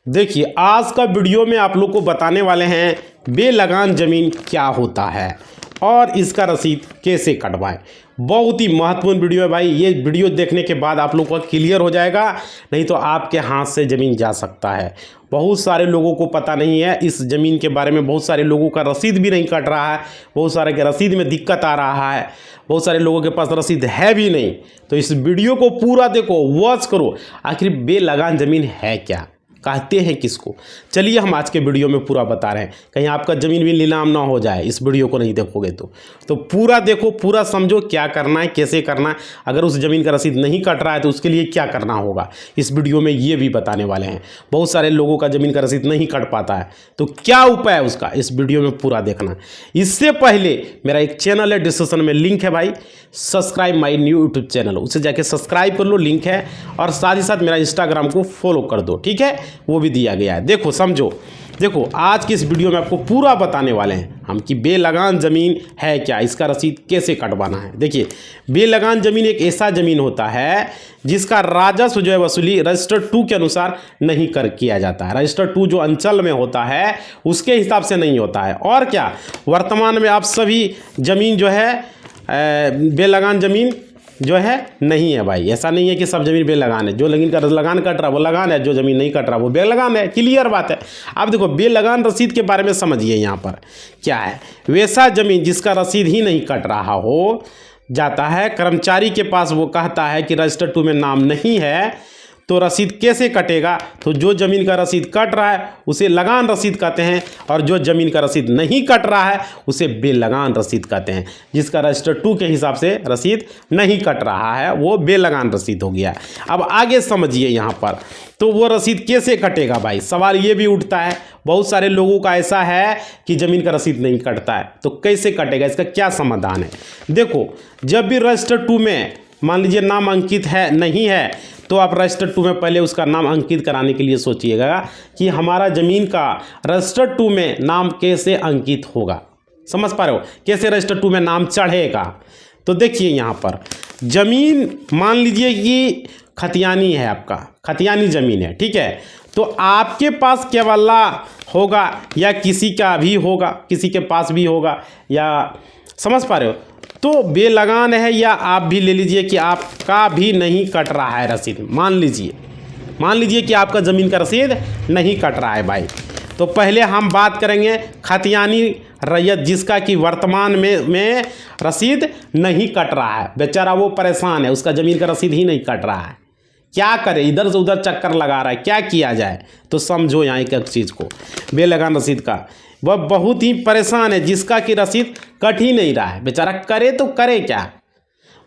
देखिए आज का वीडियो में आप लोग को बताने वाले हैं बेलगान ज़मीन क्या होता है और इसका रसीद कैसे कटवाएं। बहुत ही महत्वपूर्ण वीडियो है भाई। ये वीडियो देखने के बाद आप लोग को क्लियर हो जाएगा, नहीं तो आपके हाथ से ज़मीन जा सकता है। बहुत सारे लोगों को पता नहीं है इस ज़मीन के बारे में। बहुत सारे लोगों का रसीद भी नहीं कट रहा है, बहुत सारे के रसीद में दिक्कत आ रहा है, बहुत सारे लोगों के पास रसीद है भी नहीं। तो इस वीडियो को पूरा देखो, वॉच करो, आखिर बेलगान ज़मीन है क्या, कहते हैं किसको। चलिए हम आज के वीडियो में पूरा बता रहे हैं, कहीं आपका ज़मीन भी नीलाम ना हो जाए इस वीडियो को नहीं देखोगे तो पूरा देखो, पूरा समझो क्या करना है, कैसे करना है। अगर उस ज़मीन का रसीद नहीं कट रहा है तो उसके लिए क्या करना होगा, इस वीडियो में ये भी बताने वाले हैं। बहुत सारे लोगों का ज़मीन का रसीद नहीं कट पाता है, तो क्या उपाय है उसका, इस वीडियो में पूरा देखना। इससे पहले मेरा एक चैनल है, डिस्क्रिप्शन में लिंक है भाई, subscribe my new YouTube channel, उसे जाके सब्सक्राइब कर लो, लिंक है। और साथ ही साथ मेरा इंस्टाग्राम को फॉलो कर दो, ठीक है, वो भी दिया गया है। देखो समझो, देखो आज की इस वीडियो में आपको पूरा बताने वाले हैं हम कि बेलगान ज़मीन है क्या, इसका रसीद कैसे कटवाना है। देखिए बेलगान ज़मीन एक ऐसा ज़मीन होता है जिसका राजस्व जो है वसूली रजिस्टर 2 के अनुसार नहीं किया जाता है। रजिस्टर 2 जो अंचल में होता है उसके हिसाब से नहीं होता है। और क्या, वर्तमान में आप सभी ज़मीन जो है बेलगान ज़मीन जो है नहीं है भाई। ऐसा नहीं है कि सब ज़मीन बेलगान है। जो ज़मीन का लगान कट रहा है वो लगान है, जो ज़मीन नहीं कट रहा वो बेलगान है। क्लियर बात है। अब देखो बेलगान रसीद के बारे में समझिए। यहाँ पर क्या है, वैसा ज़मीन जिसका रसीद ही नहीं कट रहा हो जाता है, कर्मचारी के पास वो कहता है कि रजिस्टर 2 में नाम नहीं है, तो रसीद कैसे कटेगा। तो जो ज़मीन का रसीद कट रहा है उसे लगान रसीद कहते हैं, और जो ज़मीन का रसीद नहीं कट रहा है उसे बेलगान रसीद कहते हैं। जिसका रजिस्टर 2 के हिसाब से रसीद नहीं कट रहा है वो बेलगान रसीद हो गया। अब आगे समझिए यहाँ पर, तो वो रसीद कैसे कटेगा भाई, सवाल ये भी उठता है। बहुत सारे लोगों का ऐसा है कि ज़मीन का रसीद नहीं कटता है, तो कैसे कटेगा, इसका क्या समाधान है। देखो जब भी रजिस्टर 2 में मान लीजिए नाम अंकित है नहीं है, तो आप रजिस्टर 2 में पहले उसका नाम अंकित कराने के लिए सोचिएगा कि हमारा ज़मीन का रजिस्टर 2 में नाम कैसे अंकित होगा। समझ पा रहे हो, कैसे रजिस्टर 2 में नाम चढ़ेगा। तो देखिए यहाँ पर ज़मीन मान लीजिए कि खतियानी है, आपका खतियानी ज़मीन है, ठीक है, तो आपके पास केवला होगा या किसी का भी होगा, किसी के पास भी होगा, या समझ पा रहे हो। तो बेलगान है, या आप भी ले लीजिए कि आपका भी नहीं कट रहा है रसीद। मान लीजिए कि आपका ज़मीन का रसीद नहीं कट रहा है भाई। तो पहले हम बात करेंगे खतियानी रैयत जिसका कि वर्तमान में रसीद नहीं कट रहा है। बेचारा वो परेशान है, उसका ज़मीन का रसीद ही नहीं कट रहा है, क्या करे, इधर से उधर चक्कर लगा रहा है, क्या किया जाए। तो समझो यहाँ एक चीज़ को, बेलगान रसीद का वह बहुत ही परेशान है जिसका कि रसीद कट ही नहीं रहा है। बेचारा करे तो करे क्या,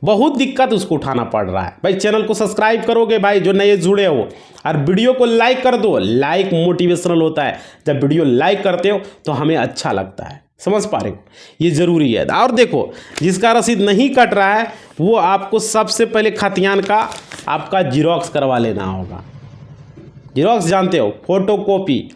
बहुत दिक्कत उसको उठाना पड़ रहा है। भाई चैनल को सब्सक्राइब करोगे भाई जो नए जुड़े हो, और वीडियो को लाइक कर दो। लाइक मोटिवेशनल होता है, जब वीडियो लाइक करते हो तो हमें अच्छा लगता है। समझ पा रहे हो, ये ज़रूरी है। और देखो जिसका रसीद नहीं कट रहा है वो आपको सबसे पहले खतियान का आपका जीरोक्स करवा लेना होगा। जीरोक्स जानते हो, फोटो कॉपी,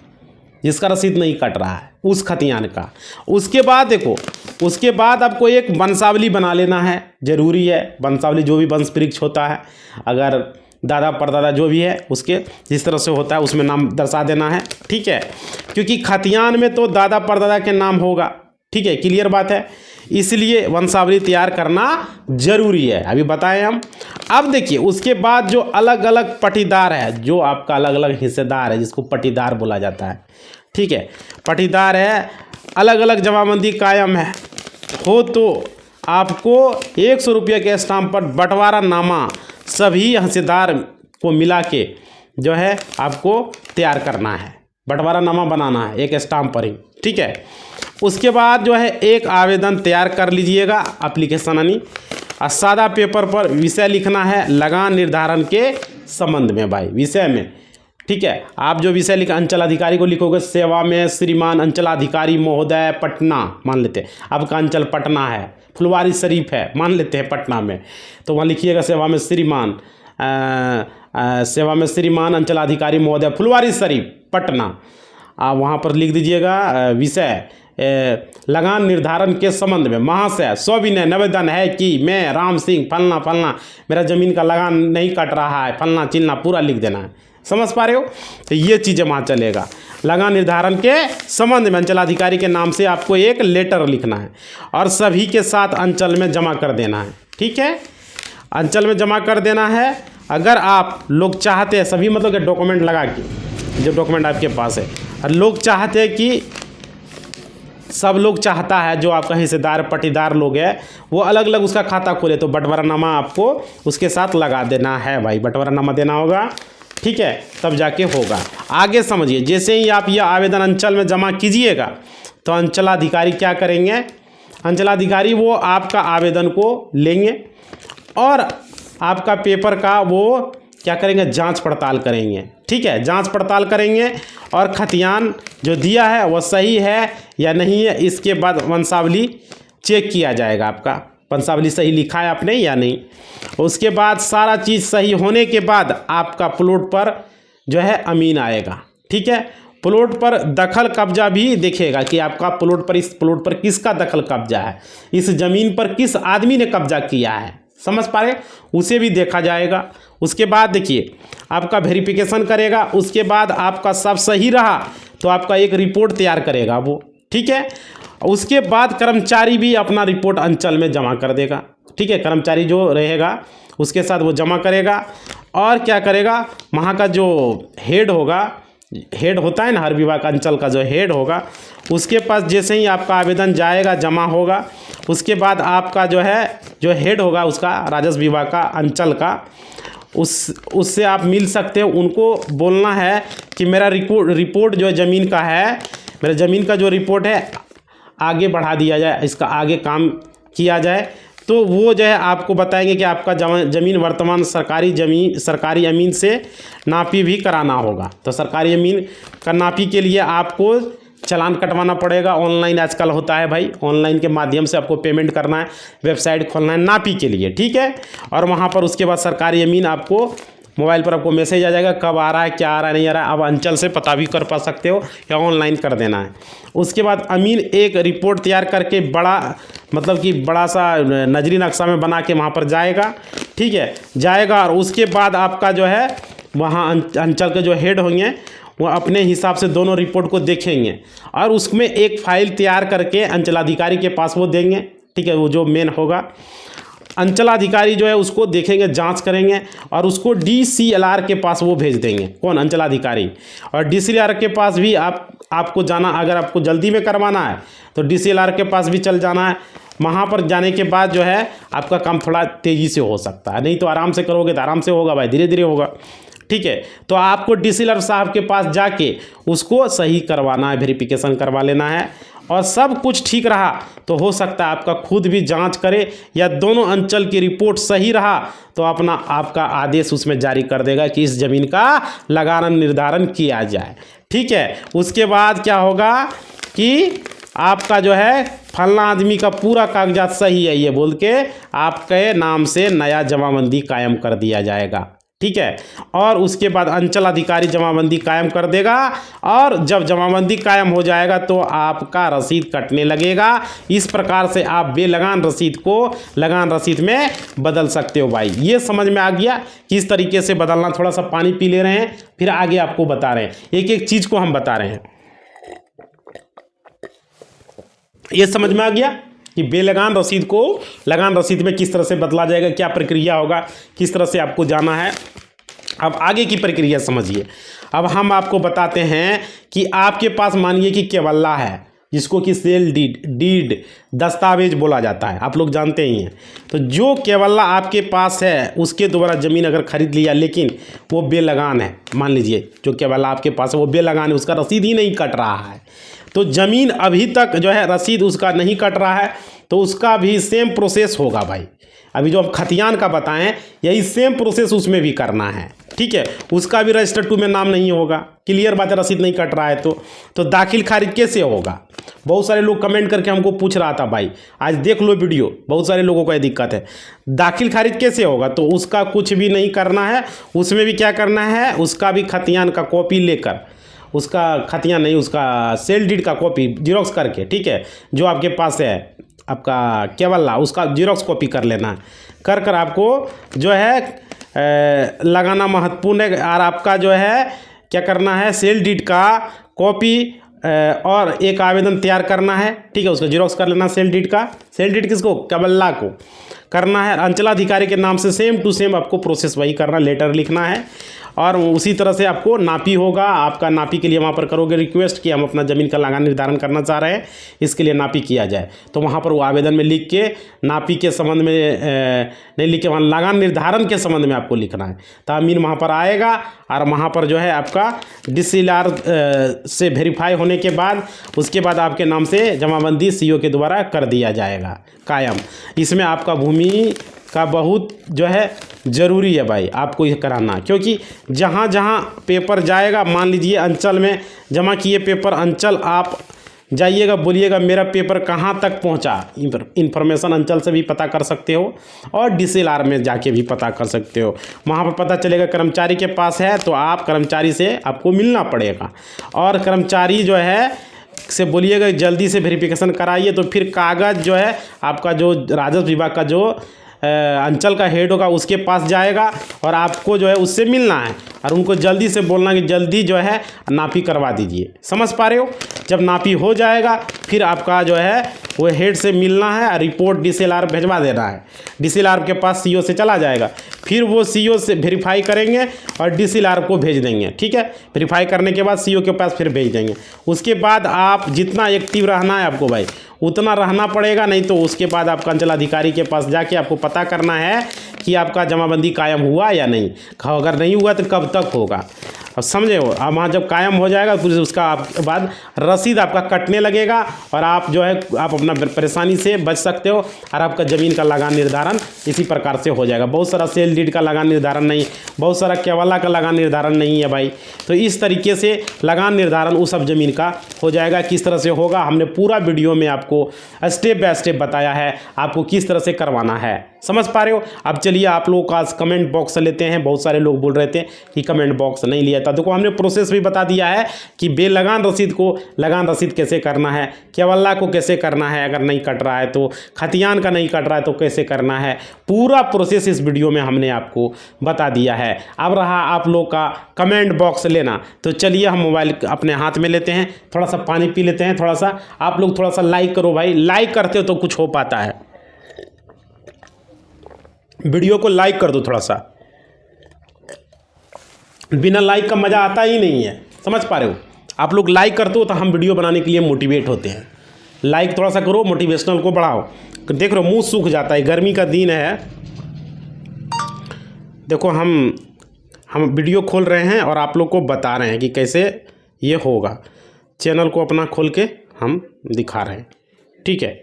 जिसका रसीद नहीं कट रहा है उस खतियान का। उसके बाद देखो, उसके बाद आपको एक वंशावली बना लेना है, ज़रूरी है। वंशावली जो भी वंश वृक्ष होता है, अगर दादा परदादा जो भी है उसके जिस तरह से होता है उसमें नाम दर्शा देना है, ठीक है, क्योंकि खतियान में तो दादा परदादा के नाम होगा, ठीक है, क्लियर बात है। इसलिए वंशावली तैयार करना जरूरी है, अभी बताएं हम। अब देखिए उसके बाद जो अलग अलग पटीदार है, जो आपका अलग अलग हिस्सेदार है जिसको पटीदार बोला जाता है, ठीक है, पटीदार है, अलग अलग जमाबंदी कायम है हो, तो आपको 100 रुपये के स्टाम्प पर बंटवारा नामा सभी हिस्सेदार को मिला के जो है आपको तैयार करना है, बंटवारा नामा बनाना है एक स्टाम्प पर ही, ठीक है। उसके बाद जो है एक आवेदन तैयार कर लीजिएगा, एप्लीकेशन यानी, और सादा पेपर पर विषय लिखना है लगान निर्धारण के संबंध में भाई, विषय में, ठीक है। आप जो विषय लिखा अंचल अधिकारी को लिखोगे, सेवा में श्रीमान अंचलाधिकारी महोदय पटना, मान लेते हैं आपका अंचल पटना है, फुलवारी शरीफ है मान लेते हैं पटना में, तो वहाँ लिखिएगा सेवा में श्रीमान अंचलाधिकारी महोदय फुलवारी शरीफ पटना। वहाँ पर लिख दीजिएगा विषय लगान निर्धारण के संबंध में महाशय सविनय निवेदन है कि मैं राम सिंह फलना फलना मेरा ज़मीन का लगान नहीं कट रहा है, फलना चिलना पूरा लिख देना है। समझ पा रहे हो? तो ये चीज़ें वहाँ चलेगा। लगान निर्धारण के संबंध में अंचलाधिकारी के नाम से आपको एक लेटर लिखना है और सभी के साथ अंचल में जमा कर देना है। ठीक है, अंचल में जमा कर देना है। अगर आप लोग चाहते हैं सभी मतलब कि डॉक्यूमेंट लगा के, जो डॉक्यूमेंट आपके पास है, और लोग चाहते हैं कि सब लोग चाहता है जो आपका हिस्सेदार पट्टीदार लोग हैं वो अलग अलग उसका खाता खोले, तो बंटवारानामा आपको उसके साथ लगा देना है भाई, बंटवारानामा देना होगा। ठीक है, तब जाके होगा। आगे समझिए, जैसे ही आप यह आवेदन अंचल में जमा कीजिएगा तो अंचलाधिकारी क्या करेंगे, अंचलाधिकारी वो आपका आवेदन को लेंगे और आपका पेपर का वो क्या करेंगे, जांच पड़ताल करेंगे। ठीक है, जांच पड़ताल करेंगे और खतियान जो दिया है वो सही है या नहीं है, इसके बाद वंशावली चेक किया जाएगा, आपका वंशावली सही लिखा है आपने या नहीं। उसके बाद सारा चीज़ सही होने के बाद आपका प्लॉट पर जो है अमीन आएगा। ठीक है, प्लॉट पर दखल कब्जा भी देखेगा कि आपका प्लॉट पर, इस प्लॉट पर किसका दखल कब्जा है, इस ज़मीन पर किस आदमी ने कब्जा किया है, समझ पा रहे, उसे भी देखा जाएगा। उसके बाद देखिए आपका वेरिफिकेशन करेगा, उसके बाद आपका सब सही रहा तो आपका एक रिपोर्ट तैयार करेगा वो। ठीक है, उसके बाद कर्मचारी भी अपना रिपोर्ट अंचल में जमा कर देगा। ठीक है, कर्मचारी जो रहेगा उसके साथ वो जमा करेगा और क्या करेगा, वहाँ का जो हेड होगा, हेड होता है ना हर विभाग का, अंचल का जो हेड होगा उसके पास जैसे ही आपका आवेदन जाएगा जमा होगा, उसके बाद आपका जो है जो हेड होगा उसका राजस्व विभाग का अंचल का, उससे आप मिल सकते हो। उनको बोलना है कि मेरा रिपोर्ट जो ज़मीन का है, मेरे ज़मीन का जो रिपोर्ट है आगे बढ़ा दिया जाए, इसका आगे काम किया जाए। तो वो जो है आपको बताएंगे कि आपका ज़मीन वर्तमान सरकारी अमीन से नापी भी कराना होगा। तो सरकारी अमीन का नापी के लिए आपको चालान कटवाना पड़ेगा। ऑनलाइन आजकल होता है भाई, ऑनलाइन के माध्यम से आपको पेमेंट करना है, वेबसाइट खोलना है नापी के लिए। ठीक है, और वहाँ पर उसके बाद सरकारी अमीन आपको मोबाइल पर आपको मैसेज आ जाएगा कब आ रहा है, क्या आ रहा है, नहीं आ रहा है। आप अंचल से पता भी कर पा सकते हो या ऑनलाइन कर देना है। उसके बाद अमीन एक रिपोर्ट तैयार करके बड़ा मतलब कि बड़ा सा नजरी नक्शा में बना के वहाँ पर जाएगा। ठीक है, जाएगा और उसके बाद आपका जो है वहाँ अंचल के जो हेड होंगे वो अपने हिसाब से दोनों रिपोर्ट को देखेंगे और उसमें एक फाइल तैयार करके अंचलाधिकारी के पास वो देंगे। ठीक है, वो जो मेन होगा अंचलाधिकारी जो है उसको देखेंगे, जांच करेंगे और उसको DCLR के पास वो भेज देंगे। कौन? अंचलाधिकारी। और DCLR के पास भी आपको जाना, अगर आपको जल्दी में करवाना है तो DCLR के पास भी चल जाना है। वहाँ पर जाने के बाद जो है आपका काम थोड़ा तेज़ी से हो सकता है, नहीं तो आराम से करोगे तो आराम से होगा भाई, धीरे धीरे होगा। ठीक है, तो आपको DCLR साहब के पास जाके उसको सही करवाना है, वेरिफिकेशन करवा लेना है और सब कुछ ठीक रहा तो हो सकता है आपका खुद भी जांच करे या दोनों अंचल की रिपोर्ट सही रहा तो आपका आदेश उसमें जारी कर देगा कि इस ज़मीन का लगान निर्धारण किया जाए। ठीक है, उसके बाद क्या होगा कि आपका जो है फलना आदमी का पूरा कागजात सही है ये बोल के आपके नाम से नया जमाबंदी कायम कर दिया जाएगा। ठीक है, और उसके बाद अंचल अधिकारी जमाबंदी कायम कर देगा और जब जमाबंदी कायम हो जाएगा तो आपका रसीद कटने लगेगा। इस प्रकार से आप बेलगान रसीद को लगान रसीद में बदल सकते हो भाई। ये समझ में आ गया किस तरीके से बदलना। थोड़ा सा पानी पी ले रहे हैं फिर आगे आपको बता रहे हैं, एक एक चीज़ को हम बता रहे हैं। ये समझ में आ गया कि बेलगान रसीद को लगान रसीद में किस तरह से बदला जाएगा, क्या प्रक्रिया होगा, किस तरह से आपको जाना है। अब आगे की प्रक्रिया समझिए। अब हम बताते हैं कि आपके पास मानिए कि केवल्ला है जिसको कि सेल डीड दस्तावेज बोला जाता है, आप लोग जानते ही हैं। तो जो केवल्ला आपके पास है उसके द्वारा ज़मीन अगर खरीद लिया लेकिन वो बेलगान है, मान लीजिए जो केवल्ला आपके पास है वो बेलगान है, उसका रसीद ही नहीं कट रहा है, तो ज़मीन अभी तक जो है रसीद उसका नहीं कट रहा है तो उसका भी सेम प्रोसेस होगा भाई। अभी जो हम खतियान का बताएं यही सेम प्रोसेस उसमें भी करना है। ठीक है, उसका भी रजिस्टर 2 में नाम नहीं होगा, क्लियर बात है, रसीद नहीं कट रहा है तो दाखिल खारिज कैसे होगा। बहुत सारे लोग कमेंट करके हमको पूछ रहा था भाई, आज देख लो वीडियो, बहुत सारे लोगों को ये दिक्कत है दाखिल खारिज कैसे होगा। तो उसका कुछ भी नहीं करना है, उसमें भी क्या करना है, उसका भी खतियान का कॉपी लेकर, उसका खतियान नहीं उसका सेल डीड का कॉपी जीरोक्स करके, ठीक है, जो आपके पास है आपका केवल्ला उसका जीरोक्स कॉपी कर लेना है। कर आपको जो है लगाना महत्वपूर्ण है। और आपका जो है क्या करना है, सेल डीड का कॉपी और एक आवेदन तैयार करना है, ठीक है, उसका जीरोक्स कर लेना सेल डीड का। सेल डीड किसको, केवल्ला को करना है। अंचलाधिकारी के नाम से सेम टू सेम आपको प्रोसेस वही करना, लेटर लिखना है। और उसी तरह से आपको नापी होगा, आपका नापी के लिए वहाँ पर करोगे रिक्वेस्ट कि हम अपना ज़मीन का लगान निर्धारण करना चाह रहे हैं, इसके लिए नापी किया जाए। तो वहाँ पर वो आवेदन में लिख के नापी के संबंध में नहीं लिख के वहाँ लगान निर्धारण के संबंध में आपको लिखना है। तामीन वहाँ पर आएगा और वहाँ पर जो है आपका DCLR से वेरीफाई होने के बाद उसके बाद आपके नाम से जमाबंदी CO के द्वारा कर दिया जाएगा कायम। इसमें आपका भूमि का बहुत जो है ज़रूरी है भाई आपको ये कराना, क्योंकि जहाँ जहाँ पेपर जाएगा, मान लीजिए अंचल में जमा किए पेपर, अंचल आप जाइएगा, बोलिएगा मेरा पेपर कहाँ तक पहुँचा, इन्फॉर्मेशन अंचल से भी पता कर सकते हो और DCLR में जाके भी पता कर सकते हो। वहाँ पर पता चलेगा कर्मचारी के पास है तो आप कर्मचारी से आपको मिलना पड़ेगा, और कर्मचारी जो है से बोलिएगा जल्दी से वेरिफिकेशन कराइए, तो फिर कागज़ जो है आपका जो राजस्व विभाग का जो अंचल का हेड होगा उसके पास जाएगा और आपको जो है उससे मिलना है और उनको जल्दी से बोलना कि जल्दी जो है नापी करवा दीजिए। समझ पा रहे हो? जब नापी हो जाएगा फिर आपका जो है वो हेड से मिलना है और रिपोर्ट DCLR भिजवा देना है। DCLR के पास CO से चला जाएगा, फिर वो CO से वेरीफाई करेंगे और DCLR को भेज देंगे, ठीक है। वेरीफाई करने के बाद CO के पास फिर भेज देंगे। उसके बाद आप जितना एक्टिव रहना है आपको भाई उतना रहना पड़ेगा, नहीं तो उसके बाद आपका अंचलाधिकारी के पास जाके आपको पता करना है कि आपका जमाबंदी कायम हुआ या नहीं। अगर नहीं हुआ तो कब तक होगा, अब समझे हो। अब वहाँ जब कायम हो जाएगा फिर उसका आपके बाद रसीद आपका कटने लगेगा और आप जो है आप अपना परेशानी से बच सकते हो और आपका ज़मीन का लगान निर्धारण इसी प्रकार से हो जाएगा। बहुत सारा सेल डीड का लगान निर्धारण नहीं, बहुत सारा केवल्ला का लगान निर्धारण नहीं है भाई। तो इस तरीके से लगान निर्धारण उस सब ज़मीन का हो जाएगा। किस तरह से होगा हमने पूरा वीडियो में आपको स्टेप बाय स्टेप बताया है, आपको किस तरह से करवाना है। समझ पा रहे हो? अब चलिए आप लोगों का कमेंट बॉक्स लेते हैं। बहुत सारे लोग बोल रहे थे कि कमेंट बॉक्स नहीं लिया था। देखो हमने प्रोसेस भी बता दिया है कि बेलगान रसीद को लगान रसीद कैसे करना है, केवल्ला को कैसे करना है, अगर नहीं कट रहा है तो, खतियान का नहीं कट रहा है तो कैसे करना है। पूरा प्रोसेस इस वीडियो में हमने आपको बता दिया है। अब रहा आप लोग का कमेंट बॉक्स लेना, तो चलिए हम मोबाइल अपने हाथ में लेते हैं, थोड़ा सा पानी पी लेते हैं, थोड़ा सा आप लोग थोड़ा सा लाइक करो भाई। लाइक करते हो तो कुछ हो पाता है। वीडियो को लाइक कर दो थोड़ा सा, बिना लाइक का मज़ा आता ही नहीं है। समझ पा रहे हो? आप लोग लाइक करते हो तो हम वीडियो बनाने के लिए मोटिवेट होते हैं। लाइक थोड़ा सा करो, मोटिवेशनल को बढ़ाओ। देख रहे हो मुंह सूख जाता है, गर्मी का दिन है। देखो हम वीडियो खोल रहे हैं और आप लोग को बता रहे हैं कि कैसे ये होगा। चैनल को अपना खोल के हम दिखा रहे हैं, ठीक है।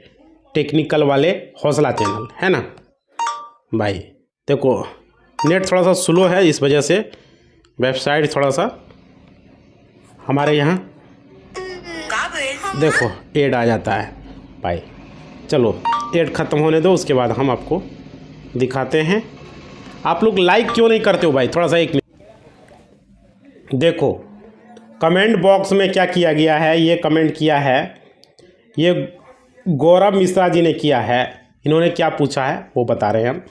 टेक्निकल वाले हौसला चैनल है ना भाई। देखो नेट थोड़ा सा स्लो है, इस वजह से वेबसाइट थोड़ा सा हमारे यहाँ देखो ऐड आ जाता है भाई। चलो ऐड ख़त्म होने दो, उसके बाद हम आपको दिखाते हैं। आप लोग लाइक क्यों नहीं करते हो भाई? थोड़ा सा एक देखो कमेंट बॉक्स में क्या किया गया है। ये कमेंट किया है, ये गौरव मिश्रा जी ने किया है। इन्होंने क्या पूछा है वो बता रहे हैं हम।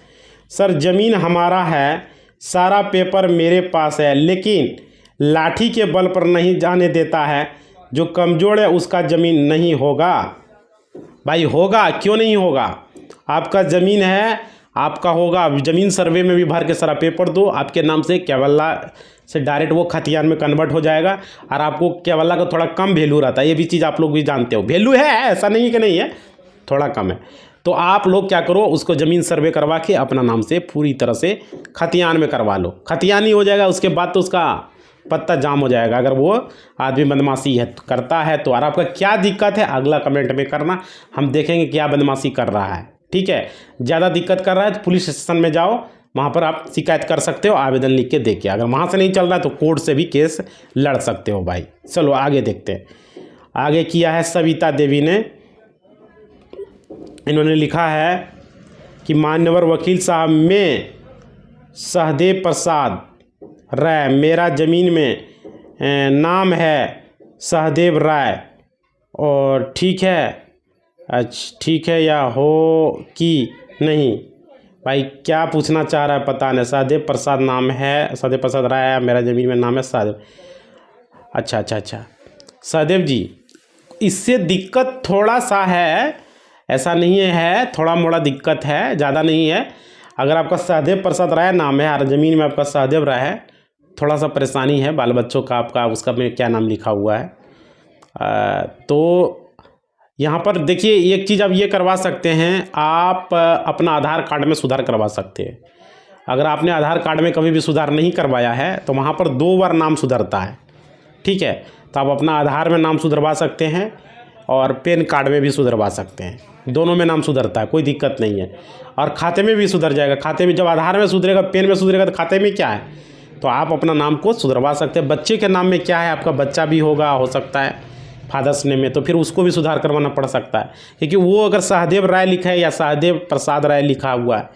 सर ज़मीन हमारा है, सारा पेपर मेरे पास है, लेकिन लाठी के बल पर नहीं जाने देता है। जो कमज़ोर है उसका ज़मीन नहीं होगा। भाई होगा, क्यों नहीं होगा? आपका ज़मीन है, आपका होगा। ज़मीन सर्वे में भी भर के सारा पेपर दो, आपके नाम से केवल्ला से डायरेक्ट वो खतियान में कन्वर्ट हो जाएगा और आपको केवल्ला का थोड़ा कम वैल्यू रहता है। ये भी चीज़ आप लोग भी जानते हो। वैल्यू है, ऐसा नहीं कि नहीं है, थोड़ा कम है। तो आप लोग क्या करो, उसको ज़मीन सर्वे करवा के अपना नाम से पूरी तरह से खतियान में करवा लो। खतियान ही हो जाएगा, उसके बाद तो उसका पत्ता जाम हो जाएगा अगर वो आदमी बदमाशी है करता है तो। और आपका क्या दिक्कत है अगला कमेंट में करना, हम देखेंगे क्या बदमाशी कर रहा है, ठीक है। ज़्यादा दिक्कत कर रहा है तो पुलिस स्टेशन में जाओ, वहाँ पर आप शिकायत कर सकते हो, आवेदन लिख के दे के। अगर वहाँ से नहीं चल रहा है तो कोर्ट से भी केस लड़ सकते हो भाई। चलो आगे देखते हैं। आगे किया है सविता देवी ने, इन्होंने लिखा है कि मान्यवर वकील साहब, मैं सहदेव प्रसाद राय, मेरा ज़मीन में नाम है सहदेव राय, और ठीक है, अच्छा ठीक है या हो कि नहीं, भाई क्या पूछना चाह रहा है पता नहीं। सहदेव प्रसाद नाम है, सहदेव प्रसाद राय है, मेरा ज़मीन में नाम है सहदेव। अच्छा अच्छा अच्छा, सहदेव जी इससे दिक्कत थोड़ा सा है, ऐसा नहीं है, थोड़ा मोड़ा दिक्कत है, ज़्यादा नहीं है। अगर आपका सहदेव प्रसाद राय नाम है और ज़मीन में आपका सहदेव राय है, थोड़ा सा परेशानी है, बाल बच्चों का आपका उसका में क्या नाम लिखा हुआ है। तो यहाँ पर देखिए एक चीज़ आप ये करवा सकते हैं, आप अपना आधार कार्ड में सुधार करवा सकते हैं। अगर आपने आधार कार्ड में कभी भी सुधार नहीं करवाया है तो वहाँ पर 2 बार नाम सुधरता है, ठीक है। तो आप अपना आधार में नाम सुधरवा सकते हैं और पैन कार्ड में भी सुधरवा सकते हैं, दोनों में नाम सुधरता है, कोई दिक्कत नहीं है। और खाते में भी सुधर जाएगा, खाते में जब आधार में सुधरेगा, पैन में सुधरेगा तो खाते में क्या है, तो आप अपना नाम को सुधरवा सकते हैं। बच्चे के नाम में क्या है, आपका बच्चा भी होगा, हो सकता है फादर्स नेम में, तो फिर उसको भी सुधार करवाना पड़ सकता है, क्योंकि वो अगर सहदेव राय लिखा है या सहदेव प्रसाद राय लिखा हुआ है,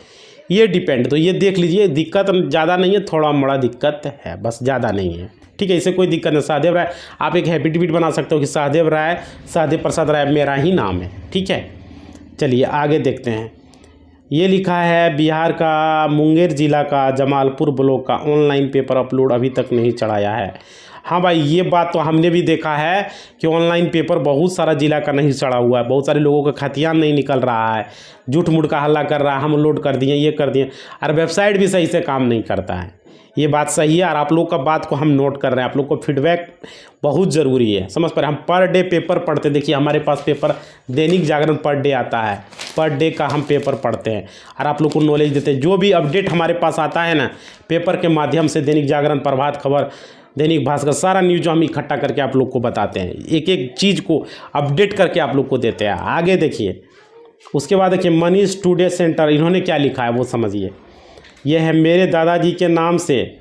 ये डिपेंड। तो ये देख लीजिए, दिक्कत ज़्यादा नहीं है, थोड़ा मोड़ा दिक्कत है, बस ज़्यादा नहीं है, ठीक है। इससे कोई दिक्कत नहीं। सहदेव राय आप एक हैबिट बना सकते हो कि सहदेव राय, सहदेव प्रसाद राय मेरा ही नाम है, ठीक है। चलिए आगे देखते हैं। ये लिखा है बिहार का मुंगेर जिला का जमालपुर ब्लॉक का ऑनलाइन पेपर अपलोड अभी तक नहीं चढ़ाया है। हाँ भाई, ये बात तो हमने भी देखा है कि ऑनलाइन पेपर बहुत सारा जिला का नहीं चढ़ा हुआ है, बहुत सारे लोगों का खतियान नहीं निकल रहा है, झूठ मूठ का हल्ला कर रहा है, हम लोड कर दिए, ये कर दिए, और वेबसाइट भी सही से काम नहीं करता है। ये बात सही है और आप लोग का बात को हम नोट कर रहे हैं, आप लोग को फीडबैक बहुत ज़रूरी है, समझ पर। हम पर डे पेपर पढ़ते, देखिए हमारे पास paper Dainik Jagran per day आता है, पर डे का हम पेपर पढ़ते हैं और आप लोग को नॉलेज देते हैं। जो भी अपडेट हमारे पास आता है ना पेपर के माध्यम से, दैनिक जागरण, प्रभात खबर, दैनिक भास्कर, सारा न्यूज जो हम इकट्ठा करके आप लोग को बताते हैं, एक एक चीज़ को अपडेट करके आप लोग को देते हैं। आगे देखिए, उसके बाद देखिए मनीष टुडे सेंटर, इन्होंने क्या लिखा है वो समझिए। यह है मेरे दादाजी के नाम से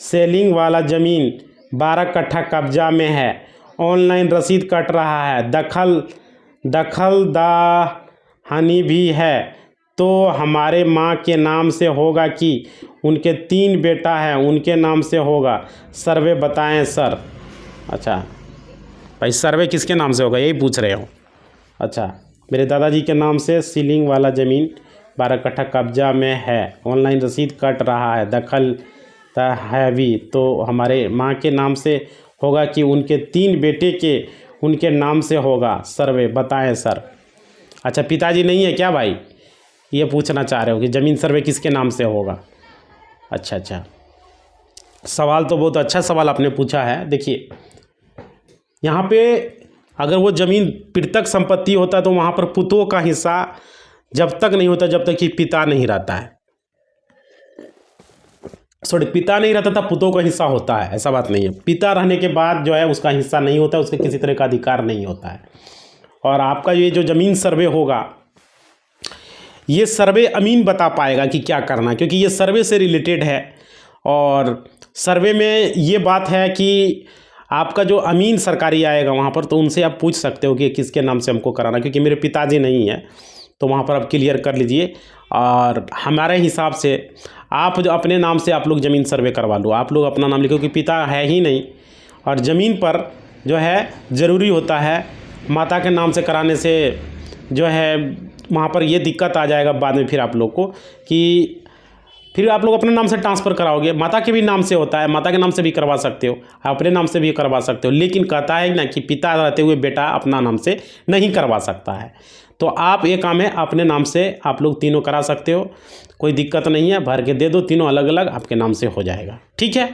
सेलिंग वाला ज़मीन 12 कट्ठा कब्जा में है, ऑनलाइन रसीद कट रहा है, दखल दहानी भी है, तो हमारे माँ के नाम से होगा कि उनके 3 बेटा हैं उनके नाम से होगा, सर्वे बताएं सर। अच्छा भाई, सर्वे किसके नाम से होगा यही पूछ रहे हो। अच्छा, मेरे दादाजी के नाम से सीलिंग वाला ज़मीन 12 कट्ठा कब्जा में है, ऑनलाइन रसीद कट रहा है, दखल है भी, तो हमारे माँ के नाम से होगा कि उनके 3 बेटे के उनके नाम से होगा, सर्वे बताएं सर। अच्छा, पिताजी नहीं है क्या भाई, ये पूछना चाह रहे हो कि ज़मीन सर्वे किसके नाम से होगा। अच्छा अच्छा, सवाल तो बहुत अच्छा सवाल आपने पूछा है। देखिए यहाँ पे अगर वो ज़मीन पितृक संपत्ति होता है तो वहाँ पर पुतों का हिस्सा जब तक नहीं होता जब तक कि पिता नहीं रहता है, सॉरी पिता नहीं रहता था पुतों का हिस्सा होता है, ऐसा बात नहीं है। पिता रहने के बाद जो है उसका हिस्सा नहीं होता है, उसके किसी तरह का अधिकार नहीं होता है। और आपका ये जो ज़मीन सर्वे होगा, ये सर्वे अमीन बता पाएगा कि क्या करना, क्योंकि ये सर्वे से रिलेटेड है। और सर्वे में ये बात है कि आपका जो अमीन सरकारी आएगा वहाँ पर, तो उनसे आप पूछ सकते हो कि किसके नाम से हमको कराना, क्योंकि मेरे पिताजी नहीं है, तो वहाँ पर आप क्लियर कर लीजिए। और हमारे हिसाब से आप जो अपने नाम से आप लोग ज़मीन सर्वे करवा लो, आप लोग अपना नाम लिखो कि पिता है ही नहीं। और ज़मीन पर जो है ज़रूरी होता है माता के नाम से कराने से जो है वहाँ पर ये दिक्कत आ जाएगा बाद में फिर आप लोग को, कि फिर आप लोग अपने नाम से ट्रांसफ़र कराओगे। माता के भी नाम से होता है, माता के नाम से भी करवा सकते हो, अपने नाम से भी करवा सकते हो, लेकिन कहता है ना कि पिता रहते हुए बेटा अपना नाम से नहीं करवा सकता है। तो आप ये काम है अपने नाम से आप लोग तीनों करा सकते हो, कोई दिक्कत नहीं है, भर के दे दो, तीनों अलग अलग आपके नाम से हो जाएगा, ठीक है।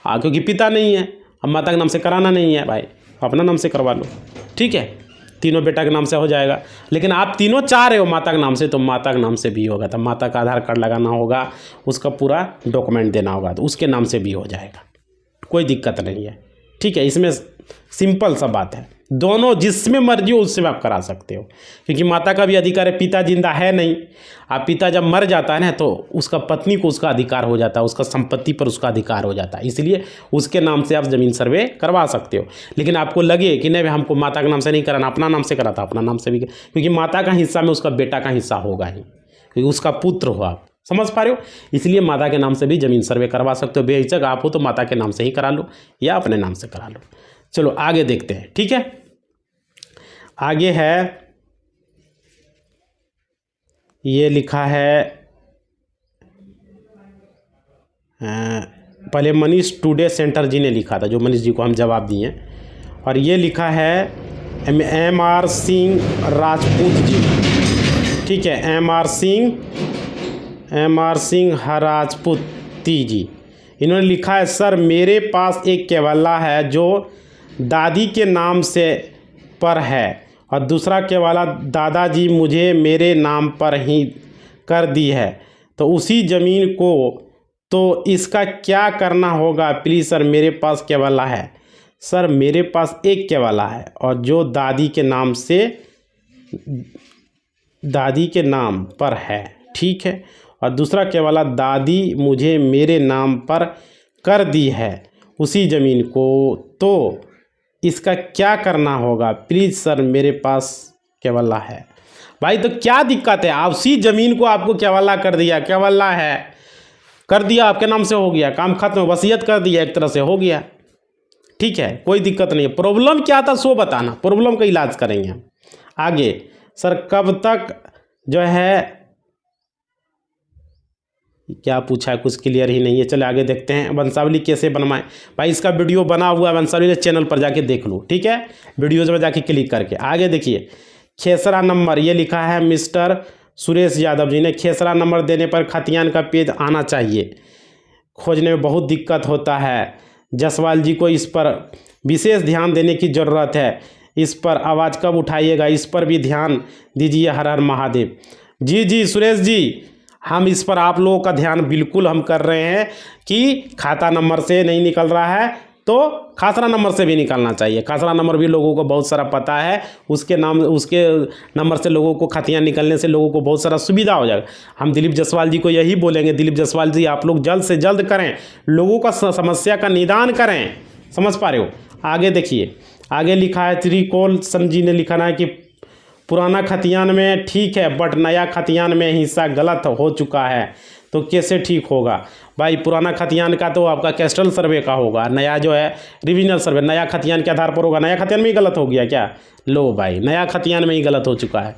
क्योंकि पिता नहीं है, अब माता के नाम से कराना नहीं है भाई, अपना नाम से करवा लो, ठीक है, तीनों बेटा के नाम से हो जाएगा। लेकिन आप तीनों चाह रहे हो माता के नाम से, तो माता के नाम से भी होगा, तो माता का आधार कार्ड लगाना होगा, उसका पूरा डॉक्यूमेंट देना होगा, तो उसके नाम से भी हो जाएगा, कोई दिक्कत नहीं है, ठीक है। इसमें सिंपल सा बात है, दोनों जिसमें मर्जी हो उससे आप करा सकते हो, क्योंकि माता का भी अधिकार है, पिता जिंदा है नहीं। आप पिता जब मर जाता है ना तो उसका पत्नी को उसका अधिकार हो जाता है, उसका संपत्ति पर उसका अधिकार हो जाता है, इसलिए उसके नाम से आप ज़मीन सर्वे करवा सकते हो। लेकिन आपको लगे कि नहीं हमको माता के नाम से नहीं कराना, अपना नाम से कराता, अपना नाम से भी, क्योंकि माता का हिस्सा में उसका बेटा का हिस्सा होगा ही, क्योंकि उसका पुत्र हो, आप समझ पा रहे हो। इसलिए माता के नाम से भी ज़मीन सर्वे करवा सकते हो, बेहिचक आप हो तो माता के नाम से ही करा लो या अपने नाम से करा लो। चलो आगे देखते हैं, ठीक है। आगे है, ये लिखा है पहले मनीष टुडे सेंटर जी ने लिखा था, जो मनीष जी को हम जवाब दिए। और ये लिखा है M.R. सिंह राजपूत जी, ठीक है, M.R. सिंह राजपूती जी। इन्होंने लिखा है सर मेरे पास एक केवला है जो दादी के नाम से पर है और दूसरा केवला दादाजी मुझे मेरे नाम पर ही कर दी है, तो उसी ज़मीन को तो इसका क्या करना होगा प्लीज़ सर, मेरे पास केवला है। सर मेरे पास एक केवला है और जो दादी के नाम पर है, ठीक है, और दूसरा केवला दादी मुझे मेरे नाम पर कर दी है उसी ज़मीन को, तो इसका क्या करना होगा प्लीज़ सर, मेरे पास केवला है। भाई तो क्या दिक्कत है, आप उसी ज़मीन को आपको केवला कर दिया, केवला है कर दिया, आपके नाम से हो गया, काम खत्म, वसीयत कर दिया, एक तरह से हो गया, ठीक है, कोई दिक्कत नहीं है। प्रॉब्लम क्या था सो बताना, प्रॉब्लम का इलाज करेंगे हम आगे। सर कब तक जो है, क्या पूछा है, कुछ क्लियर ही नहीं है। चलो आगे देखते हैं, वंशावली कैसे बनवाएं। भाई इसका वीडियो बना हुआ है वंशावली चैनल पर, जाके देख लो, ठीक है, वीडियोज में जाके क्लिक करके। आगे देखिए, खेसरा नंबर, ये लिखा है मिस्टर सुरेश यादव जी ने, खेसरा नंबर देने पर खतियान का पेज आना चाहिए, खोजने में बहुत दिक्कत होता है। जसवाल जी को इस पर विशेष ध्यान देने की ज़रूरत है, इस पर आवाज़ कब उठाइएगा, इस पर भी ध्यान दीजिए, हर हर महादेव। जी सुरेश जी, हम इस पर आप लोगों का ध्यान बिल्कुल हम कर रहे हैं कि खाता नंबर से नहीं निकल रहा है तो खासरा नंबर से भी निकलना चाहिए। खासरा नंबर भी लोगों को बहुत सारा पता है, उसके नंबर से लोगों को खतियाँ निकलने से लोगों को बहुत सारा सुविधा हो जाएगा। हम दिलीप जायसवाल जी को यही बोलेंगे, दिलीप जायसवाल जी आप लोग जल्द से जल्द करें, लोगों का समस्या का निदान करें, समझ पा रहे हो। आगे देखिए, आगे लिखा है त्रिकोल सन जी ने लिखा है कि पुराना खतियान में ठीक है बट नया खतियान में हिस्सा गलत हो चुका है, तो कैसे ठीक होगा। भाई पुराना खतियान का तो आपका कैस्ट्रल सर्वे का होगा, नया जो है रिविजनल सर्वे, नया खतियान के आधार पर होगा। नया खतियान में ही गलत हो गया क्या, लो भाई नया खतियान में ही गलत हो चुका है,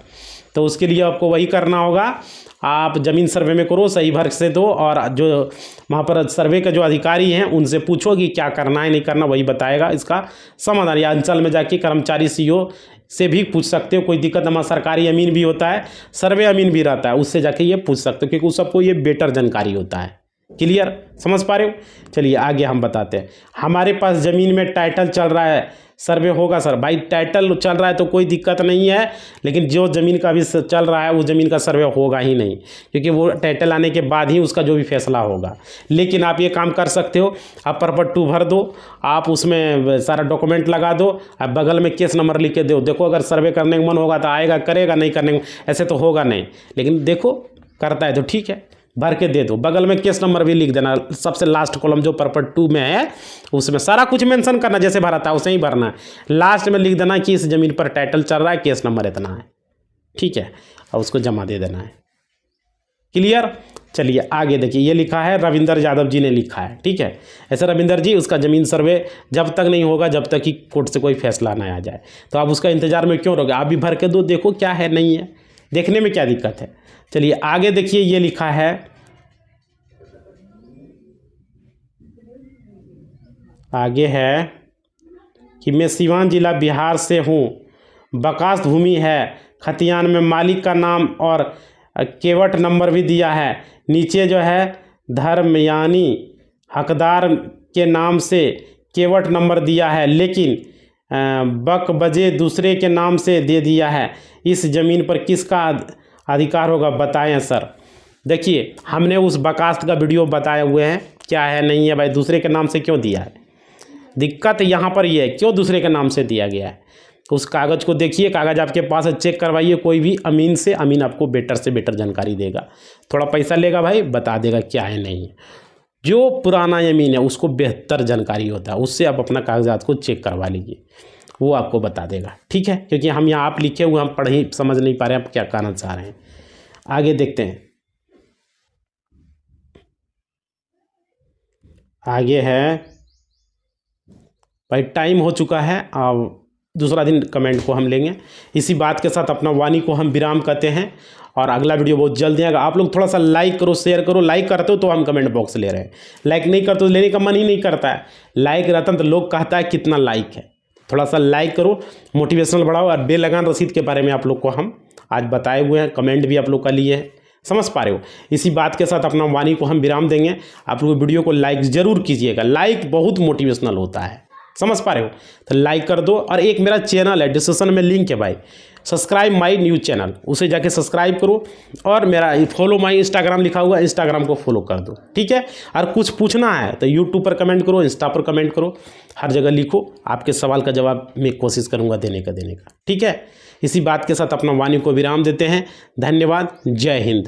तो उसके लिए आपको वही करना होगा, आप ज़मीन सर्वे में करो, सही भर से दो, और जो वहाँ पर सर्वे के जो अधिकारी हैं उनसे पूछो कि क्या करना है नहीं करना, वही बताएगा इसका समाधान। या अंचल में जाके कर्मचारी CO से भी पूछ सकते हो, कोई दिक्कत। हमारा सरकारी अमीन भी होता है, सर्वे अमीन भी रहता है, उससे जाके ये पूछ सकते हो, क्योंकि उस सबको ये बेटर जानकारी होता है। क्लियर, समझ पा रहे हो। चलिए आगे हम बताते हैं। हमारे पास ज़मीन में टाइटल चल रहा है, सर्वे होगा सर। भाई टाइटल चल रहा है तो कोई दिक्कत नहीं है, लेकिन जो ज़मीन का अभी चल रहा है उस ज़मीन का सर्वे होगा ही नहीं, क्योंकि वो टाइटल आने के बाद ही उसका जो भी फैसला होगा। लेकिन आप ये काम कर सकते हो, आप पर्पट 2 भर दो, आप उसमें सारा डॉक्यूमेंट लगा दो, आप बगल में केस नंबर लिख के दो। देखो अगर सर्वे करने का मन होगा तो आएगा, करेगा, नहीं करने ऐसे तो होगा नहीं, लेकिन देखो करता है तो ठीक है, भर के दे दो। बगल में केस नंबर भी लिख देना, सबसे लास्ट कॉलम जो पर्पट 2 में है उसमें सारा कुछ मेंशन करना, जैसे भरा था उसे ही भरना है। लास्ट में लिख देना कि इस ज़मीन पर टाइटल चल रहा है, केस नंबर इतना है, ठीक है, और उसको जमा दे देना है। क्लियर। चलिए आगे देखिए, ये लिखा है रविंदर यादव जी ने लिखा है, ठीक है। ऐसे रविंदर जी, उसका ज़मीन सर्वे जब तक नहीं होगा, जब तक कि कोर्ट से कोई फैसला ना आ जाए, तो आप उसका इंतजार में क्यों रहोगे, आप भी भर के दो, देखो क्या है नहीं है, देखने में क्या दिक्कत है। चलिए आगे देखिए, ये लिखा है, आगे है कि मैं सिवान जिला बिहार से हूँ, बकास्त भूमि है, खतियान में मालिक का नाम और केवट नंबर भी दिया है, नीचे जो है धर्म यानी हकदार के नाम से केवट नंबर दिया है, लेकिन बक बजे दूसरे के नाम से दे दिया है। इस ज़मीन पर किसका अधिकार होगा बताएं सर। देखिए हमने उस बकास्त का वीडियो बताए हुए हैं, क्या है नहीं है। भाई दूसरे के नाम से क्यों दिया है, दिक्कत यहाँ पर ये है क्यों दूसरे के नाम से दिया गया है। उस कागज़ को देखिए, कागज़ आपके पास है, चेक करवाइए कोई भी अमीन से, अमीन आपको बेटर से बेटर जानकारी देगा, थोड़ा पैसा लेगा भाई, बता देगा क्या है नहीं है। जो पुराना अमीन है उसको बेहतर जानकारी होता है, उससे आप अपना कागजात को चेक करवा लीजिए, वो आपको बता देगा, ठीक है। क्योंकि हम यहाँ आप लिखे हुए, हम पढ़ ही समझ नहीं पा रहे हैं आप क्या कहना चाह रहे हैं। आगे देखते हैं, आगे है भाई टाइम हो चुका है, अब दूसरा दिन कमेंट को हम लेंगे। इसी बात के साथ अपना वाणी को हम विराम करते हैं और अगला वीडियो बहुत जल्द आएगा। आप लोग थोड़ा सा लाइक करो, शेयर करो। लाइक करते हो तो हम कमेंट बॉक्स ले रहे हैं, लाइक नहीं करते तो लेने का मन ही नहीं करता है। लाइक रहता तो लोग कहता है कितना लाइक है। थोड़ा सा लाइक करो, मोटिवेशनल बढ़ाओ। और बेलगान रसीद के बारे में आप लोग को हम आज बताए हुए हैं, कमेंट भी आप लोग का लिए हैं, समझ पा रहे हो। इसी बात के साथ अपना वाणी को हम विराम देंगे। आप लोग वीडियो को लाइक ज़रूर कीजिएगा, लाइक बहुत मोटिवेशनल होता है, समझ पा रहे हो। तो लाइक कर दो। और एक मेरा चैनल है, डिस्क्रिप्शन में लिंक है भाई, सब्सक्राइब माई न्यूज़ चैनल, उसे जाके सब्सक्राइब करो। और मेरा फॉलो माई इंस्टाग्राम लिखा हुआ है, इंस्टाग्राम को फॉलो कर दो, ठीक है। और कुछ पूछना है तो यूट्यूब पर कमेंट करो, इंस्टा पर कमेंट करो, हर जगह लिखो। आपके सवाल का जवाब मैं कोशिश करूँगा देने का, ठीक है। इसी बात के साथ अपना वाणी को विराम देते हैं। धन्यवाद, जय हिंद।